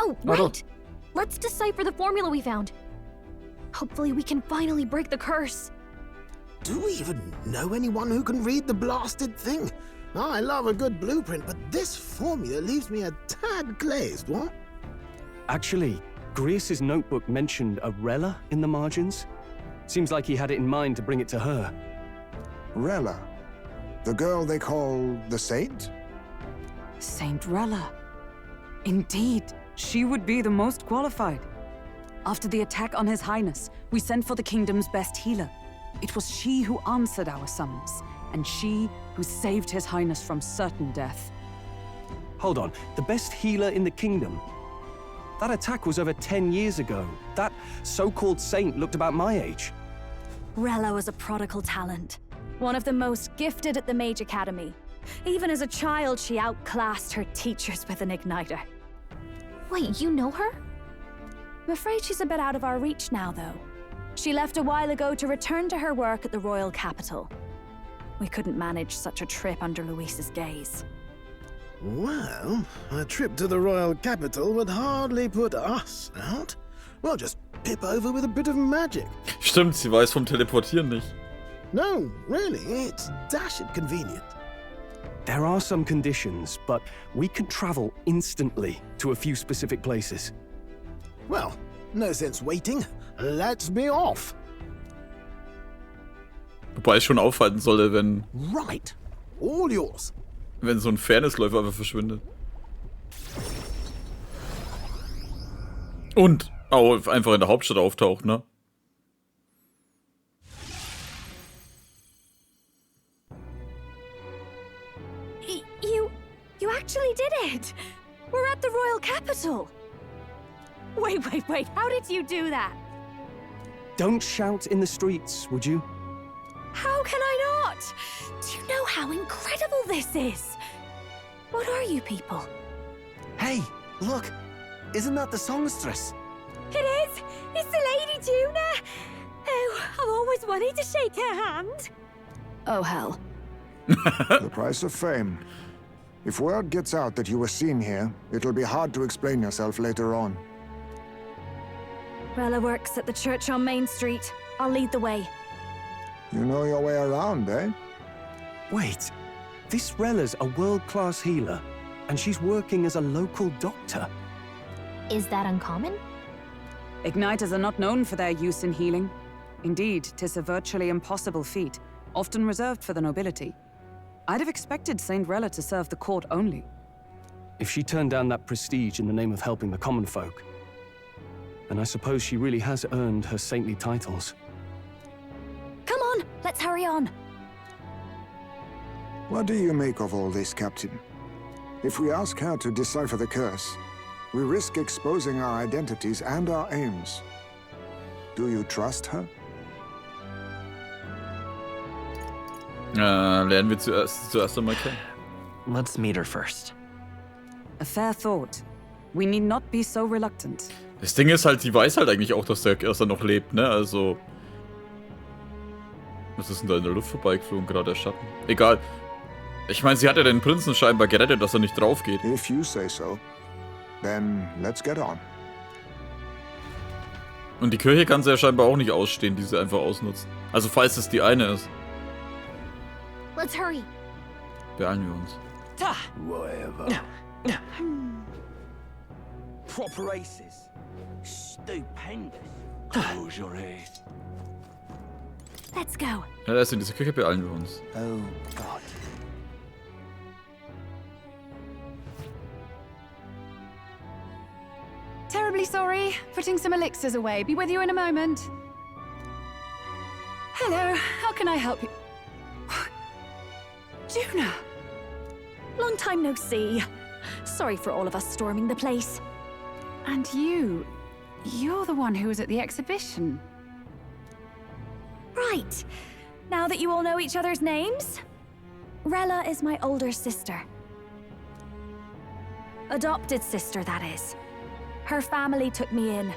Oh, right! Let's decipher the formula we found. Hopefully we can finally break the curse. Do we even know anyone who can read the blasted thing? I love a good blueprint, but this formula leaves me a tad glazed, what? Actually, Grease's notebook mentioned a Rella in the margins. Seems like he had it in mind to bring it to her. Rella? The girl they call the Saint? Saint Rella. Indeed, she would be the most qualified. After the attack on His Highness, we sent for the kingdom's best healer. It was she who answered our summons, and she who saved His Highness from certain death. Hold on, the best healer in the kingdom? That attack was over 10 years ago. That so-called saint looked about my age. Rella was a prodigal talent. One of the most gifted at the Mage Academy. Even as a child, she outclassed her teachers with an igniter. Wait, you know her? I'm afraid she's a bit out of our reach now, though. She left a while ago to return to her work at the royal capital. We couldn't manage such a trip under Luis's gaze. Well, a trip to the royal capital would hardly put us out. We'll just pip over with a bit of magic. Stimmt, sie weiß vom Teleportieren nicht. No, really, it's dashed convenient. There are some conditions, but we can travel instantly to a few specific places. Well, no sense waiting. Let's be off. Wobei es schon aufhalten sollte, wenn Right. All yours. so ein Fairnessläufer einfach verschwindet. Und auch einfach in der Hauptstadt auftaucht, ne? You actually did it! We're at the royal capital! Wait, how did you do that? Don't shout in the streets, would you? How can I not? Do you know how incredible this is? What are you people? Hey, look! Isn't that the songstress? It is! It's the Lady Juna! Oh, I've always wanted to shake her hand. Oh, hell. The price of fame. If word gets out that you were seen here, it'll be hard to explain yourself later on. Rella works at the church on Main Street. I'll lead the way. You know your way around, eh? Wait, this Rella's a world-class healer, and she's working as a local doctor. Is that uncommon? Igniters are not known for their use in healing. Indeed, 'tis a virtually impossible feat, often reserved for the nobility. I'd have expected Saint Rella to serve the court only. If she turned down that prestige in the name of helping the common folk, then I suppose she really has earned her saintly titles. Come on, let's hurry on. What do you make of all this, Captain? If we ask her to decipher the curse, we risk exposing our identities and our aims. Do you trust her? Lernen wir zuerst einmal kennen. Let's meet her first. A fair thought. We need not be so reluctant. Das Ding ist halt, die weiß halt eigentlich auch, dass er noch lebt, ne? Also. Was ist denn da in der Luft vorbeigeflogen, gerade der Schatten? Egal. Ich meine, sie hat ja den Prinzen scheinbar gerettet, dass er nicht drauf geht. If you say so, then let's get on. Und die Kirche kann sie ja scheinbar auch nicht ausstehen, die sie einfach ausnutzt. Also falls es die eine ist. Let's hurry. Beeilen wir uns. Whatever. Proper aces. Stupendous. Close your eyes. Let's go. Ja, da ist in dieser Kirche, beeilen wir uns. Oh, God. Terribly sorry. Putting some elixirs away. Be with you in a moment. Hello. How can I help you? Juna! Long time no see. Sorry for all of us storming the place. And you're the one who was at the exhibition. Right. Now that you all know each other's names, Rella is my older sister. Adopted sister, that is. Her family took me in.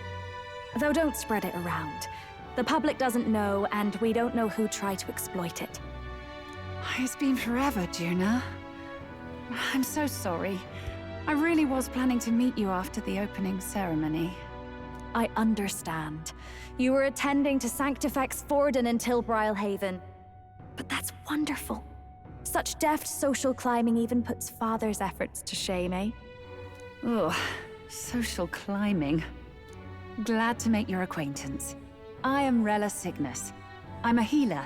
Though don't spread it around. The public doesn't know, and we don't know who tried to exploit it. It's been forever, Juna. I'm so sorry. I really was planning to meet you after the opening ceremony. I understand. You were attending to Sanctifex Forden in Tilbrile Haven. But that's wonderful. Such deft social climbing even puts Father's efforts to shame, eh? Ugh, social climbing. Glad to make your acquaintance. I am Rella Cygnus. I'm a healer.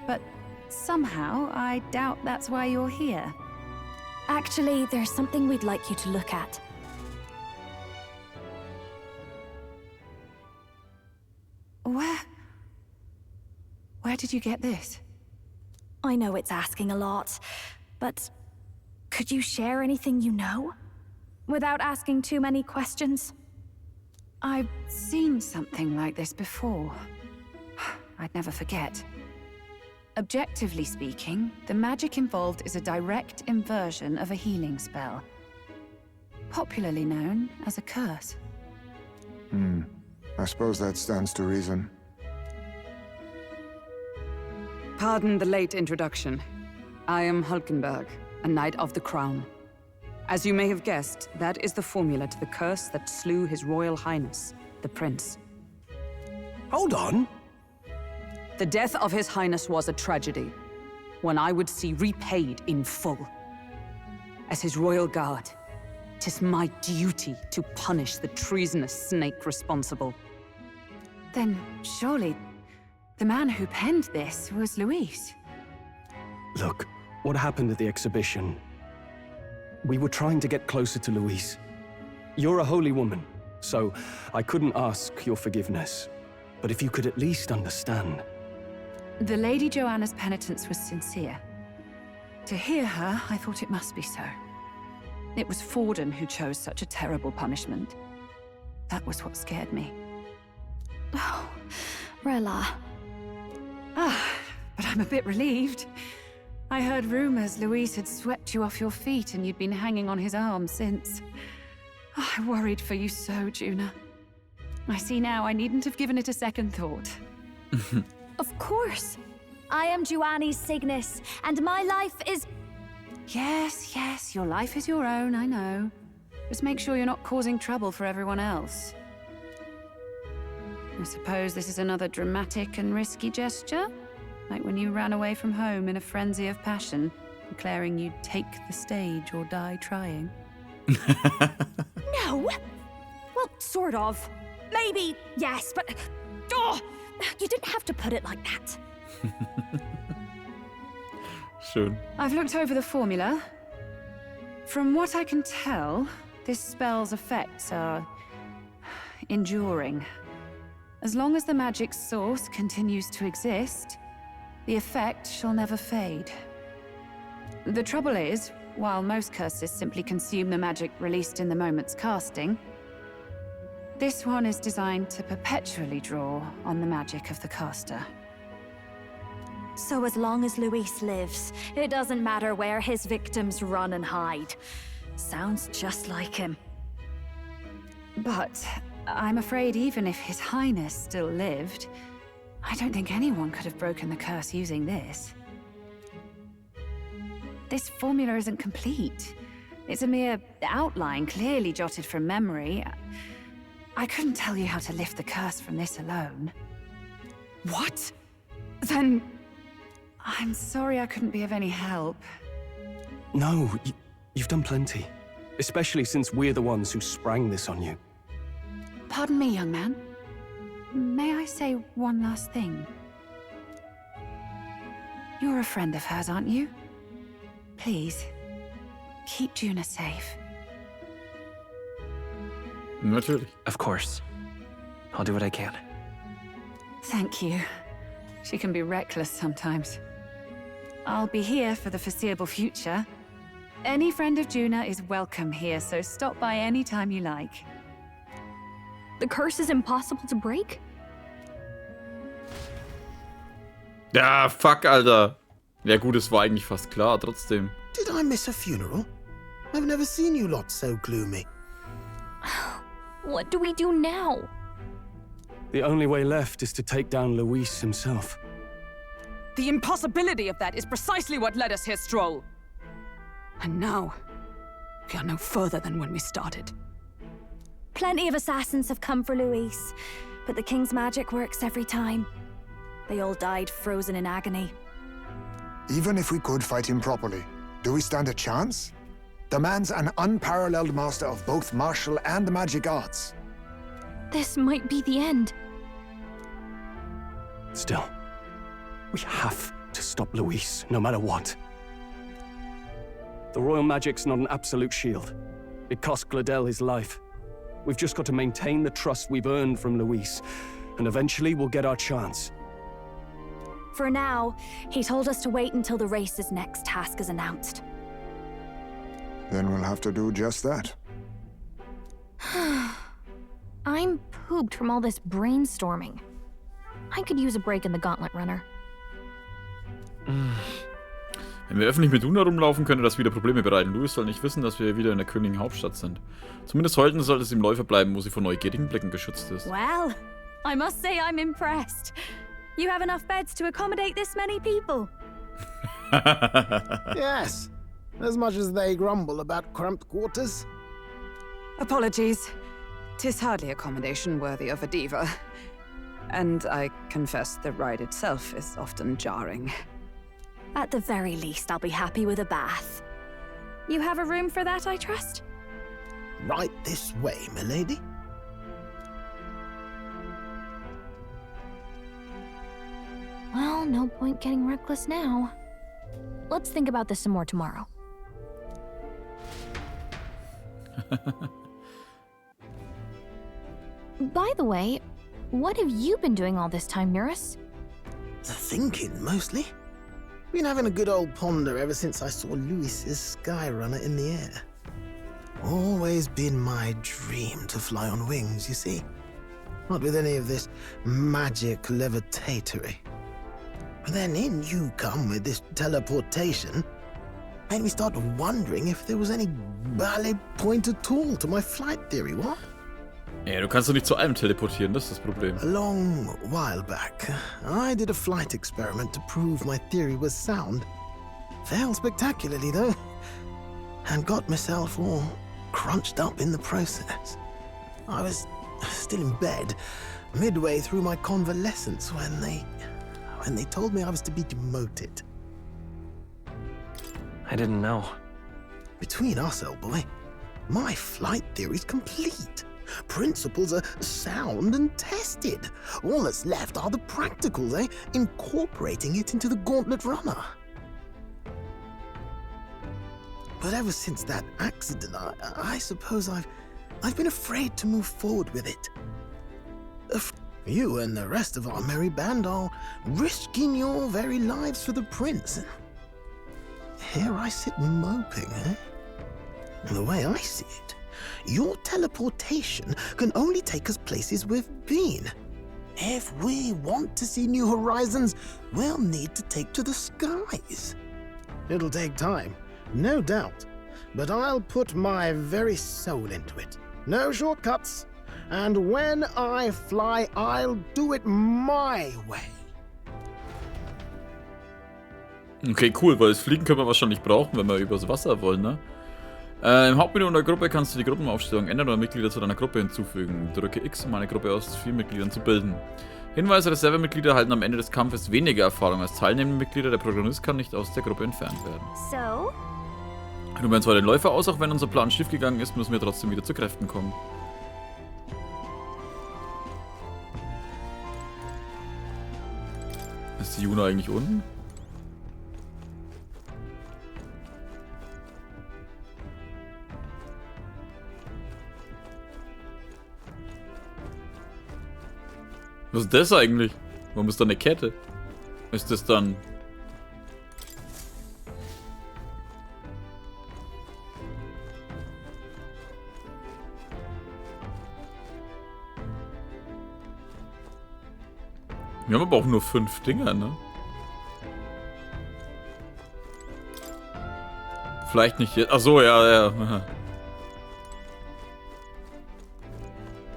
But somehow, I doubt that's why you're here. Actually, there's something we'd like you to look at. Where did you get this? I know it's asking a lot, but could you share anything you know? Without asking too many questions? I've seen something like this before. I'd never forget. Objectively speaking, the magic involved is a direct inversion of a healing spell. Popularly known as a curse. I suppose that stands to reason. Pardon the late introduction. I am Hulkenberg, a Knight of the Crown. As you may have guessed, that is the formula to the curse that slew His Royal Highness, the Prince. Hold on. The death of His Highness was a tragedy, one I would see repaid in full. As His Royal Guard, 'tis my duty to punish the treasonous snake responsible. Then surely the man who penned this was Luis. Look, what happened at the exhibition? We were trying to get closer to Louise. You're a holy woman, so I couldn't ask your forgiveness. But if you could at least understand. The Lady Joanna's penitence was sincere. To hear her, I thought it must be so. It was Forden who chose such a terrible punishment. That was what scared me. Oh, Rella. But I'm a bit relieved. I heard rumors Luis had swept you off your feet and you'd been hanging on his arm since. I worried for you so, Juna. I see now I needn't have given it a second thought. Of course. I am Joannis Cygnus, and my life is... Yes, your life is your own, I know. Just make sure you're not causing trouble for everyone else. I suppose this is another dramatic and risky gesture? Like when you ran away from home in a frenzy of passion, declaring you'd take the stage or die trying. No! Well, sort of. Maybe, yes, but... Oh, you didn't have to put it like that. Schön. I've looked over the formula. From what I can tell, this spell's effects are... enduring. As long as the magic's source continues to exist, the effect shall never fade. The trouble is, while most curses simply consume the magic released in the moment's casting, this one is designed to perpetually draw on the magic of the caster. So as long as Luis lives, it doesn't matter where his victims run and hide. Sounds just like him. But I'm afraid even if His Highness still lived, I don't think anyone could have broken the curse using this. This formula isn't complete. It's a mere outline, clearly jotted from memory. I couldn't tell you how to lift the curse from this alone. What? Then... I'm sorry I couldn't be of any help. No, you've done plenty. Especially since we're the ones who sprang this on you. Pardon me, young man. May I say one last thing? You're a friend of hers, aren't you? Please, keep Juna safe. Natürlich. Of course. I'll do what I can. Thank you. She can be reckless sometimes. I'll be here for the foreseeable future. Any friend of Juna is welcome here, so stop by any time you like. The curse is impossible to break? Ja, fuck, Alter. Ja gut, es war eigentlich fast klar, trotzdem. Did I miss a funeral? I've never seen you lot so gloomy. What do we do now? The only way left is to take down Luis himself. The impossibility of that is precisely what led us here, Stroll. And now, We are no further than when we started. Plenty of assassins have come for Luis, but the king's magic works every time. They all died frozen in agony. Even if we could fight him properly, do we stand a chance? The man's an unparalleled master of both martial and magic arts. This might be the end. Still, we have to stop Luis, no matter what. The royal magic's not an absolute shield. It cost Gladel his life. We've just got to maintain the trust we've earned from Luis, and eventually we'll get our chance. For now, he told us to wait until the race's next task is announced. Then we'll have to do just that. I'm pooped from all this brainstorming. I could use a break in the gauntlet runner. Wenn wir öffentlich mit Luna rumlaufen, könnte das wieder Probleme bereiten. Louis soll nicht wissen, dass wir wieder in der Königin Hauptstadt sind. Zumindest heute sollte es im Läufer bleiben, wo sie vor neugierigen Blicken geschützt ist. Well, I must say I'm impressed. You have enough beds to accommodate this many people. Yes, as much as they grumble about cramped quarters. Apologies. 'Tis hardly accommodation worthy of a diva. And I confess the ride itself is often jarring. At the very least, I'll be happy with a bath. You have a room for that, I trust? Right this way, milady. Well, no point getting reckless now. Let's think about this some more tomorrow. By the way, what have you been doing all this time, Eurus? Thinking, mostly. Been having a good old ponder ever since I saw Luis's Skyrunner in the air. Always been my dream to fly on wings, you see. Not with any of this magic levitatory. But then in you come with this teleportation. Made me start wondering if there was any valid point at all to my flight theory, what? Ja, du kannst doch nicht zu allem teleportieren, das ist das Problem. A long while back, I did a flight experiment to prove my theory was sound. Failed spectacularly, though, and got myself all crunched up in the process. I was still in bed, midway through my convalescence, when they told me I was to be demoted. I didn't know. Between us, old boy, my flight theory's complete. Principles are sound and tested. All that's left are the practicals, incorporating it into the gauntlet runner. But ever since that accident, I suppose I've been afraid to move forward with it. You and the rest of our merry band are risking your very lives for the prince. Here I sit moping, The way I see it, your teleportation can only take us places we've been. If we want to see new horizons, we'll need to take to the skies. It'll take time, no doubt, but I'll put my very soul into it. No shortcuts. And when I fly, I'll do it my way. Okay, cool, weil das Fliegen können wir wahrscheinlich brauchen, wenn wir übers Wasser wollen, ne? Im Hauptmenü unter Gruppe kannst du die Gruppenaufstellung ändern oder Mitglieder zu deiner Gruppe hinzufügen. Drücke X, um eine Gruppe aus 4 Mitgliedern zu bilden. Hinweise: Reservemitglieder erhalten am Ende des Kampfes weniger Erfahrung als teilnehmende Mitglieder. Der Protagonist kann nicht aus der Gruppe entfernt werden. So? Wir wählen zwar den Läufer aus, auch wenn unser Plan schiefgegangen ist, müssen wir trotzdem wieder zu Kräften kommen. Ist die Juna eigentlich unten? Was ist das eigentlich? Warum ist da eine Kette? Ist das dann... Wir haben aber auch nur 5 Dinger, ne? Vielleicht nicht jetzt. Achso, ja. Warte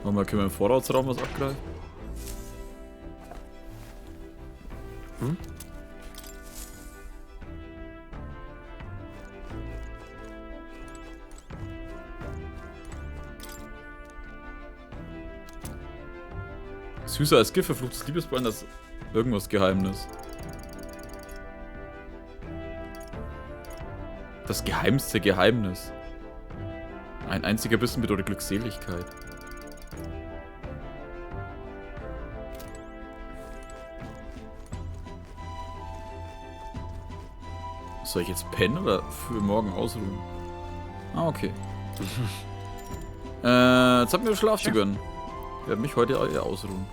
mal, können wir im Vorratsraum was abgreifen? Süßer als Gift, verfluchtes Liebesballen, das ist irgendwas Geheimnis. Das geheimste Geheimnis. Ein einziger Bissen bedeutet Glückseligkeit. Soll ich jetzt pennen oder für morgen ausruhen? Ah, okay. Jetzt haben wir Schlaf zu gönnen. Ich werde mich heute eher ausruhen.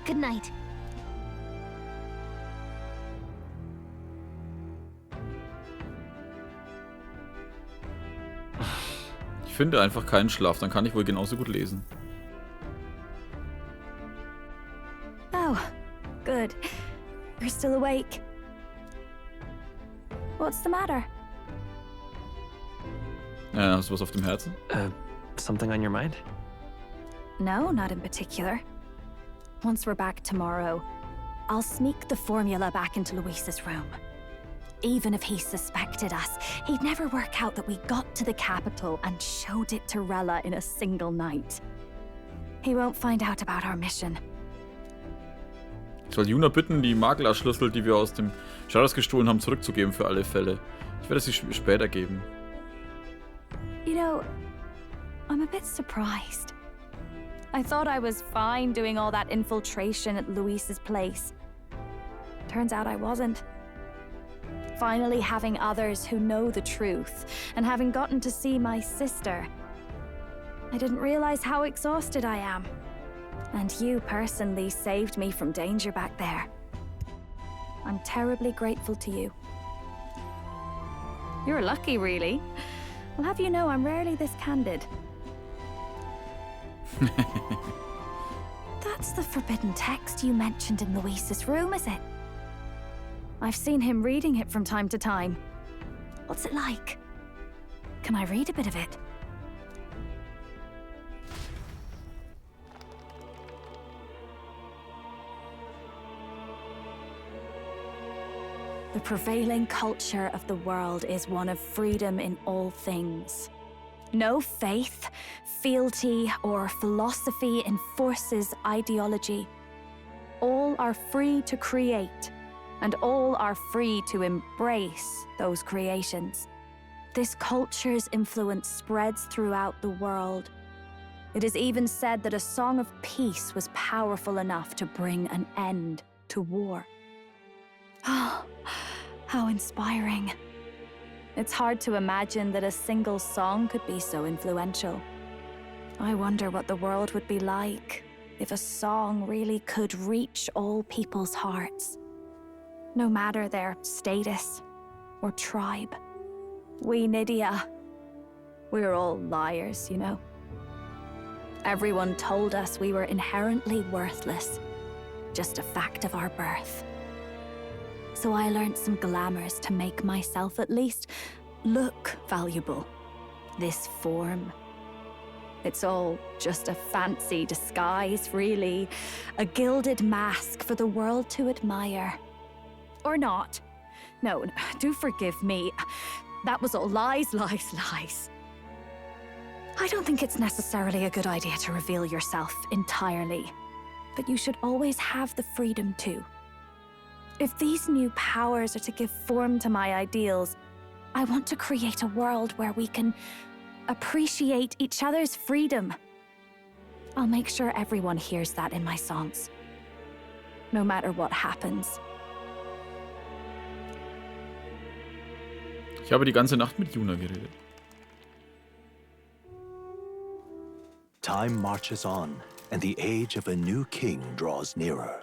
Good night. Ich finde einfach keinen Schlaf, dann kann ich wohl genauso gut lesen. Oh, good. You're still awake. What's the matter? Hast du was auf dem Herzen? Something on your mind? No, not in particular. Once we're back tomorrow, I'll sneak the formula back into Luis's room. Even if he suspected us, he'd never work out that we got to the capital and showed it to Rella in a single night. He won't find out about our mission. Ich soll Juna bitten, die Maklerschlüssel, die wir aus dem Schatz gestohlen haben, zurückzugeben für alle Fälle. Ich werde sie später geben. You know, I'm a bit surprised. I thought I was fine doing all that infiltration at Luis's place. Turns out I wasn't. Finally having others who know the truth, and having gotten to see my sister. I didn't realize how exhausted I am. And you personally saved me from danger back there. I'm terribly grateful to you. You're lucky, really. I'll have you know I'm rarely this candid. That's the forbidden text you mentioned in Luis's room, is it? I've seen him reading it from time to time. What's it like? Can I read a bit of it? The prevailing culture of the world is one of freedom in all things. No faith, fealty, or philosophy enforces ideology. All are free to create, and all are free to embrace those creations. This culture's influence spreads throughout the world. It is even said that a song of peace was powerful enough to bring an end to war. Oh, how inspiring. It's hard to imagine that a single song could be so influential. I wonder what the world would be like if a song really could reach all people's hearts, no matter their status or tribe. We Nydia, we're all liars, you know. Everyone told us we were inherently worthless, just a fact of our birth. So I learned some glamours to make myself at least look valuable. This form. It's all just a fancy disguise, really. A gilded mask for the world to admire. Or not. No, do forgive me. That was all lies, lies, lies. I don't think it's necessarily a good idea to reveal yourself entirely. But you should always have the freedom to. If these new powers are to give form to my ideals, I want to create a world where we can appreciate each other's freedom. I'll make sure everyone hears that in my songs, no matter what happens. Ich habe die ganze Nacht mit Juna geredet. Time marches on, and the age of a new king draws nearer.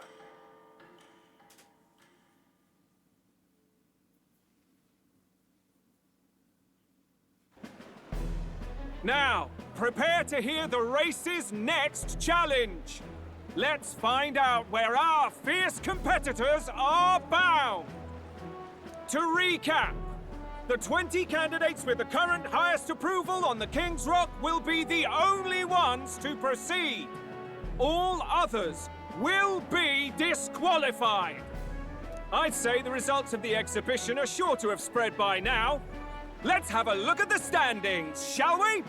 Now, prepare to hear the race's next challenge. Let's find out where our fierce competitors are bound. To recap, the 20 candidates with the current highest approval on the King's Rock will be the only ones to proceed. All others will be disqualified. I'd say the results of the exhibition are sure to have spread by now. Let's have a look at the standings, shall we?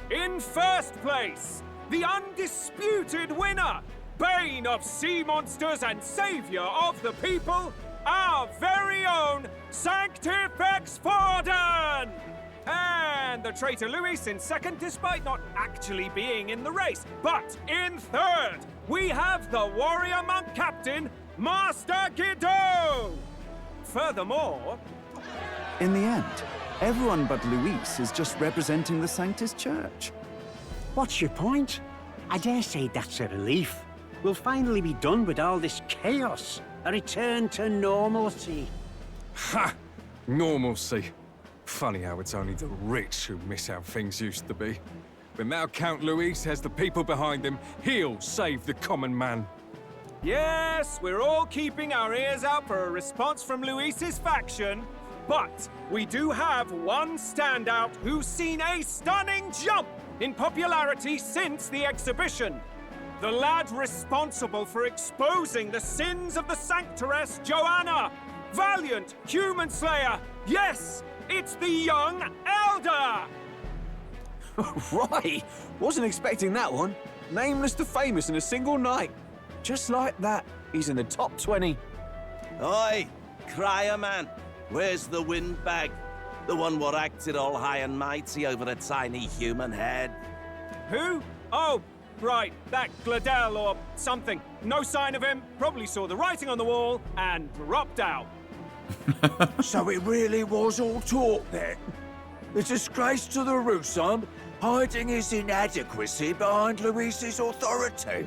In first place, the undisputed winner, bane of sea monsters and savior of the people, our very own Sanctifex Forden! And the traitor Luis in second, despite not actually being in the race. But in third, we have the warrior monk captain, Master Guido! Furthermore... In the end, everyone but Luis is just representing the Sanctus Church. What's your point? I dare say that's a relief. We'll finally be done with all this chaos. A return to normalcy. Ha! Normalcy. Funny how it's only the rich who miss how things used to be. But now Count Luis has the people behind him. He'll save the common man. Yes, we're all keeping our ears out for a response from Luis's faction. But we do have one standout who's seen a stunning jump in popularity since the exhibition. The lad responsible for exposing the sins of the Sanctoress Joanna. Valiant human slayer. Yes, it's the young elder. Right, wasn't expecting that one. Nameless to famous in a single night. Just like that, he's in the top 20. Oi, crier man, where's the windbag? The one what acted all high and mighty over a tiny human head. Who? Oh, right, that Gladel or something. No sign of him, probably saw the writing on the wall and dropped out. So it really was all talk then? The disgrace to the Russon, hiding his inadequacy behind Luis's authority.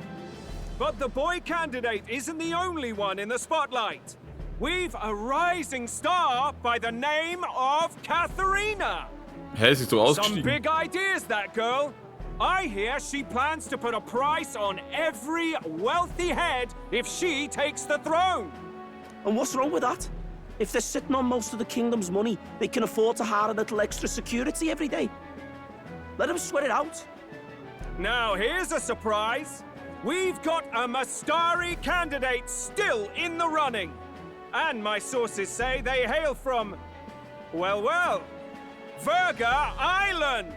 But the boy candidate isn't the only one in the spotlight. We've a rising star by the name of Katharina. Hä, sie ist so Some ausgestiegen. big ideas, that girl. I hear she plans to put a price on every wealthy head if she takes the throne. And what's wrong with that? If they're sitting on most of the kingdom's money, they can afford to hire a little extra security every day. Let them sweat it out. Now here's a surprise. We've got a Mastari candidate still in the running. And my sources say they hail from, well, Verga Island.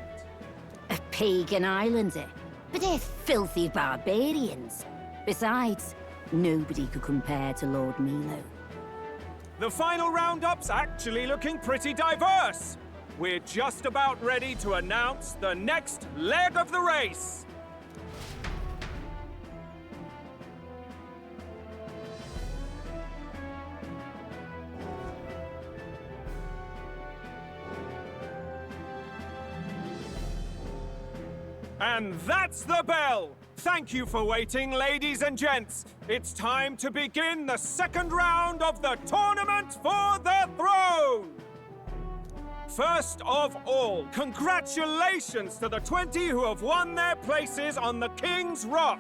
A pagan island, eh? But they're filthy barbarians. Besides, nobody could compare to Lord Milo. The final roundup's actually looking pretty diverse. We're just about ready to announce the next leg of the race. And that's the bell! Thank you for waiting, ladies and gents. It's time to begin the second round of the tournament for the throne! First of all, congratulations to the 20 who have won their places on the King's Rock.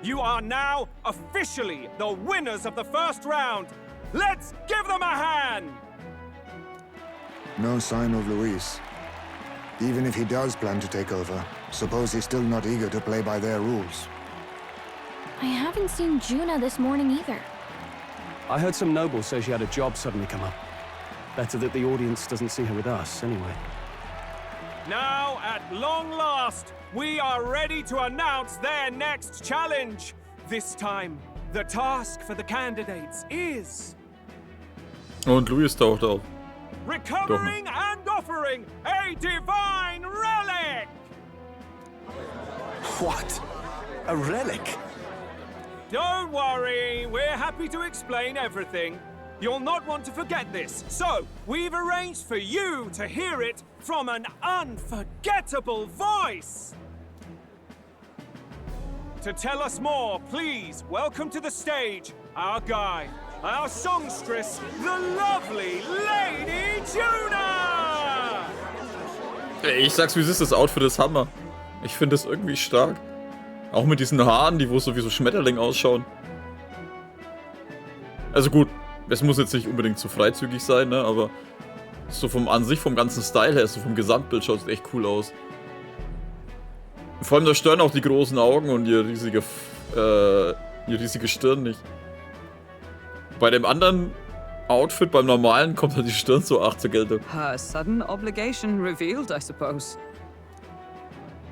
You are now officially the winners of the first round. Let's give them a hand! No sign of Luis. Even if he does plan to take over, suppose he's still not eager to play by their rules. I haven't seen Juna this morning either. I heard some nobles say she had a job suddenly come up. Better that the audience doesn't see her with us, anyway. Now, at long last, we are ready to announce their next challenge. This time, the task for the candidates is... Und Luis taucht auf. Recovering and offering a divine relic! What? A relic? Don't worry, we're happy to explain everything. You'll not want to forget this, so we've arranged for you to hear it from an unforgettable voice. To tell us more, please welcome to the stage our guide, our songstress, the lovely Lady Juna! Ich sag's wie es ist, das Outfit ist Hammer. Ich finde es irgendwie stark. Auch mit diesen Haaren, die wo so wie so Schmetterling ausschauen. Also gut, es muss jetzt nicht unbedingt zu freizügig sein, ne, aber so vom an sich, vom ganzen Style her, so vom Gesamtbild schaut es echt cool aus. Vor allem da stören auch die großen Augen und ihr riesige Stirn nicht. Bei dem anderen Outfit, beim normalen, kommt halt die Stirn so arg zur Geltung. Her sudden obligation revealed, I suppose.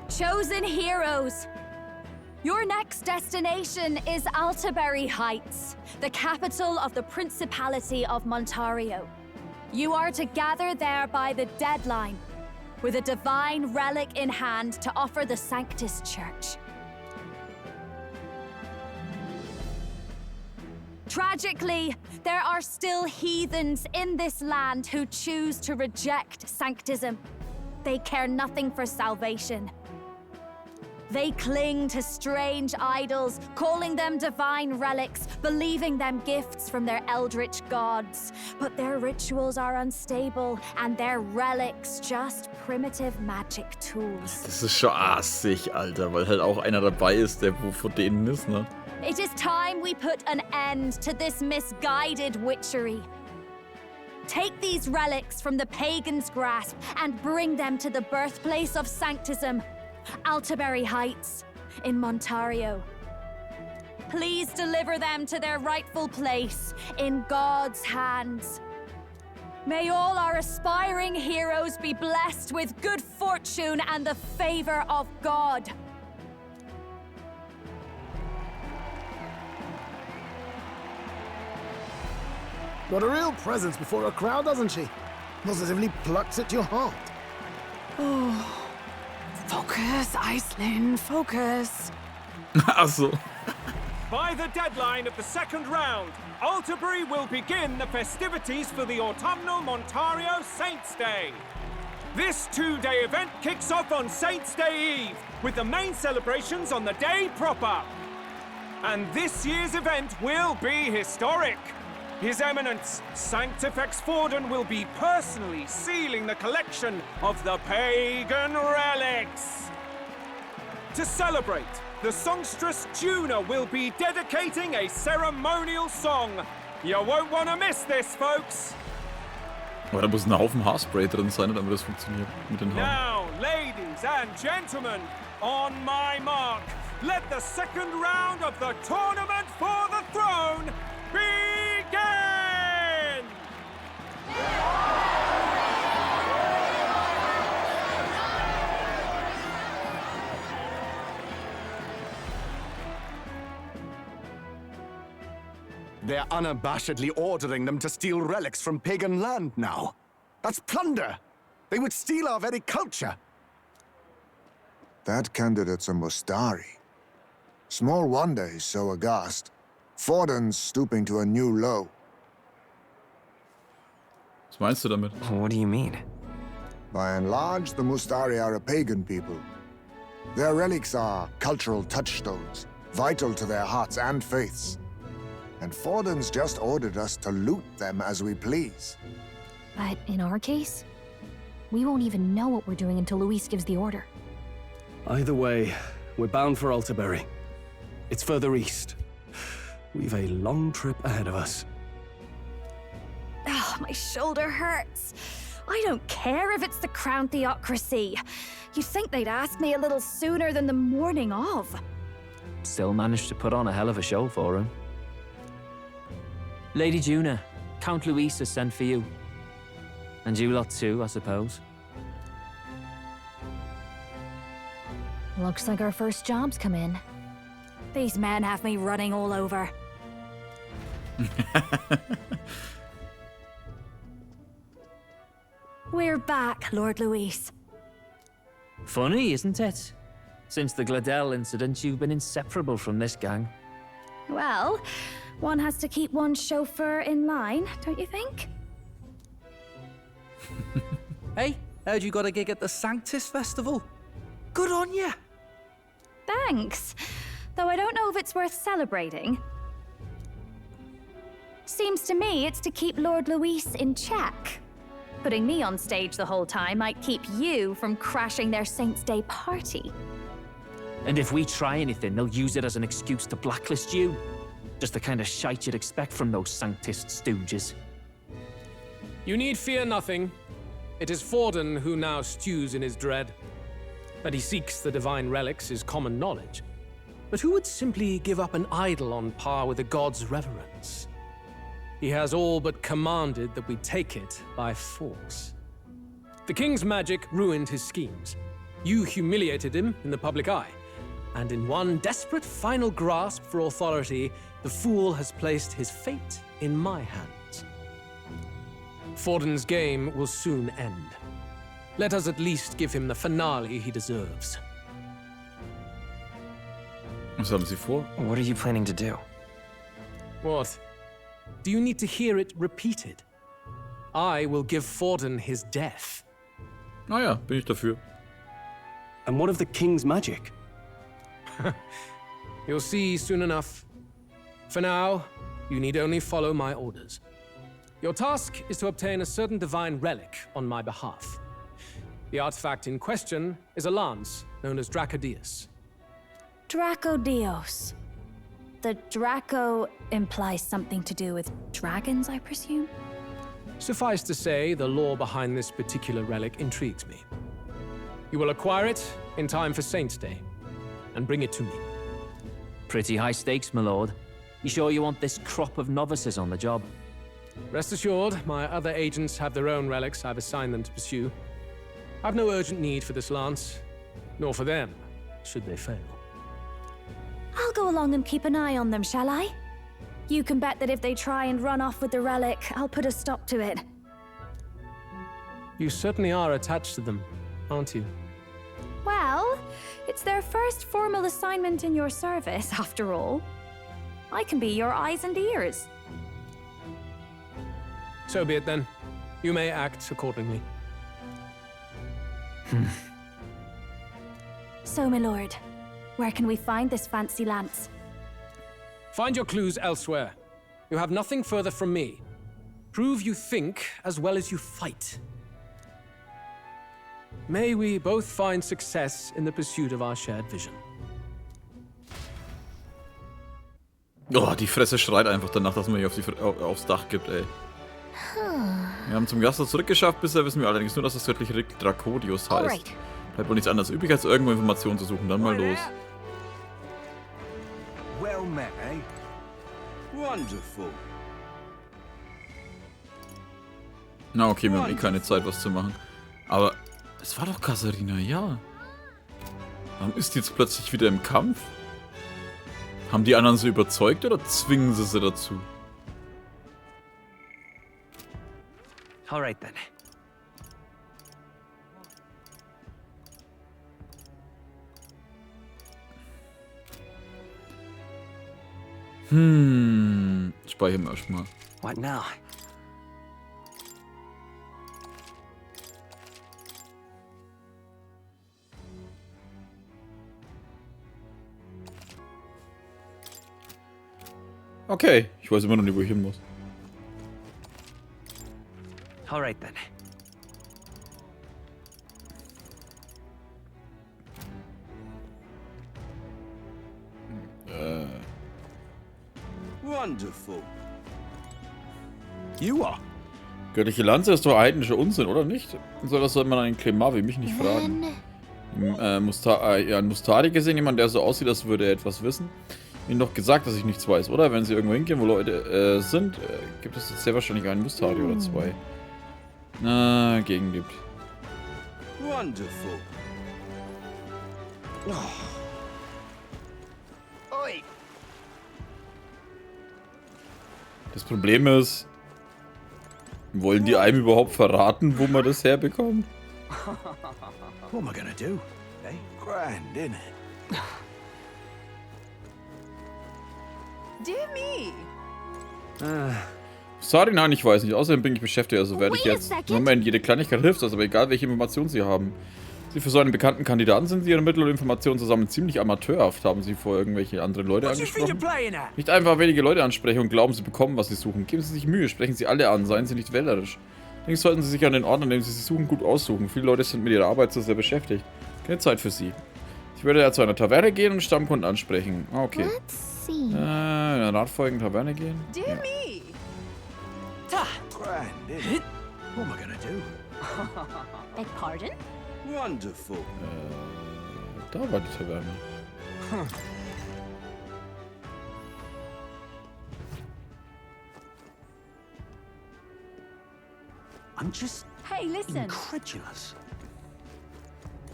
Chosen heroes, Your next destination is Altaberry Heights, the capital of the Principality of Montario. You are to gather there by the deadline, with a divine relic in hand to offer the Sanctus Church. Tragically, there are still heathens in this land who choose to reject sanctism. They care nothing for salvation. They cling to strange idols, calling them divine relics, believing them gifts from their eldritch gods. But their rituals are unstable, and their relics just primitive magic tools. Das ist schon assig, Alter, weil halt auch einer dabei ist, der wo von denen ist, ne? It is time we put an end to this misguided witchery. Take these relics from the pagan's grasp and bring them to the birthplace of sanctism, Altaberry Heights, in Montario. Please deliver them to their rightful place in God's hands. May all our aspiring heroes be blessed with good fortune and the favor of God. Got a real presence before a crowd, doesn't she? Positively plucks at your heart. Oh. Focus, Aislinn, focus. Ach so. By the deadline of the second round, Altaberry will begin the festivities for the autumnal Montario Saints' Day. This two-day event kicks off on Saints' Day Eve, with the main celebrations on the day proper. And this year's event will be historic. His Eminence, Sanctifex Forden, will be personally sealing the collection of the pagan relics. To celebrate, the songstress Juna will be dedicating a ceremonial song. You won't want to miss this, folks. Aber da muss ein Haufen Haarspray drin sein, damit das funktioniert mit den Haaren. Now, ladies and gentlemen, on my mark, let the second round of the tournament for the throne begin! They're unabashedly ordering them to steal relics from pagan land now. That's plunder. They would steal our very culture. That candidate's a Mustari. Small wonder he's so aghast. Forden's stooping to a new low. Was meinst du damit? What do you mean? By and large, the Mustari are a pagan people. Their relics are cultural touchstones, vital to their hearts and faiths. And Forden's just ordered us to loot them as we please. But in our case, we won't even know what we're doing until Luis gives the order. Either way, we're bound for Altaberry. It's further east. We've a long trip ahead of us. Oh, my shoulder hurts. I don't care if it's the Crown Theocracy. You'd think they'd ask me a little sooner than the morning of. Still managed to put on a hell of a show for him. Lady Juna, Count Luis has sent for you. And you lot too, I suppose. Looks like our first job's come in. These men have me running all over. We're back, Lord Luis. Funny, isn't it? Since the Gladel incident, you've been inseparable from this gang. Well, one has to keep one's chauffeur in line, don't you think? Hey, heard you got a gig at the Sanctus Festival. Good on ya. Thanks. Though I don't know if it's worth celebrating. Seems to me it's to keep Lord Luis in check. Putting me on stage the whole time might keep you from crashing their Saints' Day party. And if we try anything, they'll use it as an excuse to blacklist you. Just the kind of shite you'd expect from those Sanctist stooges. You need fear nothing. It is Forden who now stews in his dread. That he seeks the divine relics is common knowledge. But who would simply give up an idol on par with a god's reverence? He has all but commanded that we take it by force. The king's magic ruined his schemes. You humiliated him in the public eye. And in one desperate final grasp for authority, the fool has placed his fate in my hands. Forden's game will soon end. Let us at least give him the finale he deserves. Was haben Sie vor? What are you planning to do? What? Do you need to hear it repeated? I will give Forden his death. Naja, bin ich dafür. And what of the king's magic? You'll see soon enough. For now, you need only follow my orders. Your task is to obtain a certain divine relic on my behalf. The artifact in question is a lance known as Dracodius. Dracodios. The Draco implies something to do with dragons, I presume? Suffice to say, the lore behind this particular relic intrigues me. You will acquire it in time for Saint's Day, and bring it to me. Pretty high stakes, my lord. You sure you want this crop of novices on the job? Rest assured, my other agents have their own relics I've assigned them to pursue. I've no urgent need for this lance, nor for them, should they fail. I'll go along and keep an eye on them, shall I? You can bet that if they try and run off with the relic, I'll put a stop to it. You certainly are attached to them, aren't you? Well, it's their first formal assignment in your service, after all. I can be your eyes and ears. So be it then. You may act accordingly. So, my lord, where can we find this fancy lance? Find your clues elsewhere. You have nothing further from me. Prove you think as well as you fight. May we both find success in the pursuit of our shared vision. Oh, die Fresse schreit einfach danach, dass man hier aufs Dach gibt, ey. Wir haben zum Gasthaus zurückgeschafft, bisher wissen wir allerdings nur, dass das göttliche Relikt Dracodius heißt. Bleibt wohl nichts anderes übrig, als irgendwo Informationen zu suchen. Dann mal los. Well met, eh? Wonderful. Na okay, wir haben eh keine Zeit, was zu machen. Aber es war doch Katharina, ja. Warum ist die jetzt plötzlich wieder im Kampf? Haben die anderen sie überzeugt oder zwingen sie dazu? All right then. Speichern wir erstmal. What now? Okay, ich weiß immer noch nicht, wo ich hin muss. All right then. Wonderful. You are. Göttliche Lanze ist doch heidnischer Unsinn, oder nicht? So, das sollte man einen Klemar wie mich nicht fragen. Mustari gesehen, jemand, der so aussieht, als würde er etwas wissen. Ihnen doch gesagt, dass ich nichts weiß, oder? Wenn sie irgendwo hingehen, wo Leute sind, gibt es jetzt sehr wahrscheinlich einen Mustari oder zwei. Gegend gibt. Wonderful. Oi. Das Problem ist, wollen die einem überhaupt verraten, wo man das herbekommt? What am I gonna do? Eh? Grand, innit? Dear me. Sorry, nein, ich weiß nicht. Außerdem bin ich beschäftigt, also werde ich jetzt... Moment, jede Kleinigkeit hilft das, aber egal welche Informationen Sie haben. Sie für so einen bekannten Kandidaten sind Sie Ihre Mittel und Informationen zusammen ziemlich amateurhaft. Haben Sie vor irgendwelche anderen Leute angesprochen? Nicht einfach wenige Leute ansprechen und glauben, Sie bekommen, was Sie suchen. Geben Sie sich Mühe, sprechen Sie alle an, seien Sie nicht wählerisch. Allerdings sollten Sie sich an den Ort, an dem Sie suchen, gut aussuchen. Viele Leute sind mit ihrer Arbeit so sehr beschäftigt. Keine Zeit für Sie. Ich würde ja zu einer Taverne gehen und Stammkunden ansprechen. Ah, okay. In einer nachfolgenden Taverne gehen? Dear me. Grand, innit? What am I gonna do? Beg pardon? Wonderful. Da war die Taverne. I'm just Hey, listen. incredulous.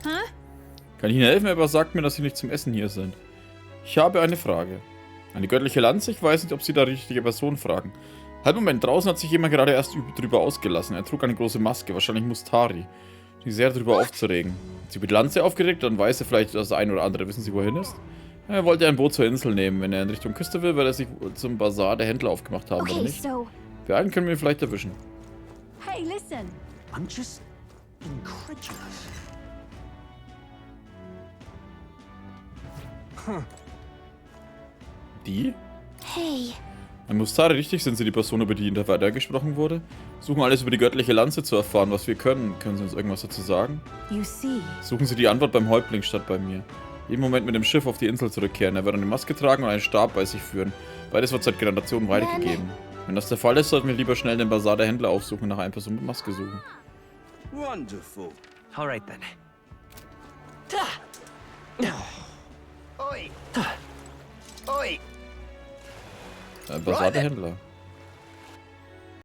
Huh? Kann ich Ihnen helfen, aber sagt mir, dass Sie nicht zum Essen hier sind. Ich habe eine Frage. Eine göttliche Lanze? Ich weiß nicht, ob Sie da die richtige Person fragen. Halt, Moment, draußen hat sich jemand gerade erst drüber ausgelassen. Er trug eine große Maske, wahrscheinlich Mustari. Die sehr darüber aufzuregen. Sie wird Lanze aufgeregt, dann weiß er vielleicht das ein oder andere. Wissen Sie, wohin ist? Er wollte ein Boot zur Insel nehmen. Wenn er in Richtung Küste will, wird er sich zum Bazar der Händler aufgemacht haben, oder nicht? Wir einen können wir ihn vielleicht erwischen. Hey, listen. I'm just incredulous. Die? Hey. Ein Mustari, richtig? Sind Sie die Person, über die da weitergesprochen wurde? Suchen alles über die göttliche Lanze zu erfahren, was wir können. Können Sie uns irgendwas dazu sagen? Suchen Sie die Antwort beim Häuptling statt bei mir. Jeden Moment mit dem Schiff auf die Insel zurückkehren. Er wird eine Maske tragen und einen Stab bei sich führen. Beides wird seit Generationen weitergegeben. Wenn das der Fall ist, sollten wir lieber schnell den Bazar der Händler aufsuchen und nach einer Person mit Maske suchen. Wonderful. All right then. Oi! Oi! Bazar der Händler.